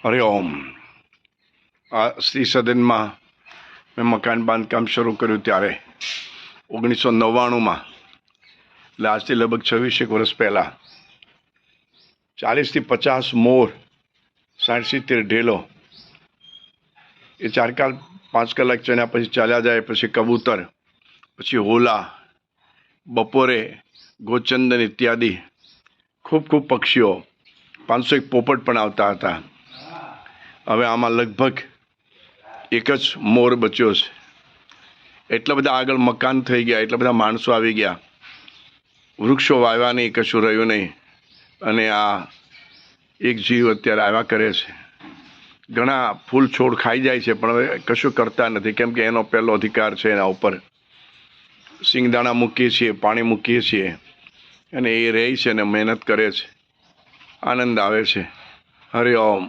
હરિઓમ. આ શ્રી સદનમાં મેં મકાન બાંધકામ શરૂ કર્યું ત્યારે 1999માં, એટલે આજથી લગભગ 26 વર્ષ પહેલાં 40થી 50 મોર, 60-70 ઢેલો, એ 4-5 કલાક ચણ્યા પછી ચાલ્યા જાય. પછી કબૂતર, પછી હોલા, બપોરે ગોચંદન ઇત્યાદિ ખૂબ પક્ષીઓ, 501 પોપટ પણ આવતા હતા. હવે આમાં લગભગ એક જ મોર બચ્યો છે. એટલા બધા આગળ મકાન થઈ ગયા, એટલા બધા માણસો આવી ગયા, વૃક્ષો વાવ્યા નહીં, કશું રહ્યું નહીં, અને આ એક જીવ અત્યારે આવ્યા કરે છે. ઘણા ફૂલ છોડ ખાઈ જાય છે, પણ હવે કશું કરતા નથી, કેમ કે એનો પહેલો અધિકાર છે એના ઉપર. સિંગદાણા મૂકીએ છીએ, પાણી મૂકીએ છીએ, અને એ રહે છે અને મહેનત કરે છે. આનંદ આવે છે. હરિ ઓમ.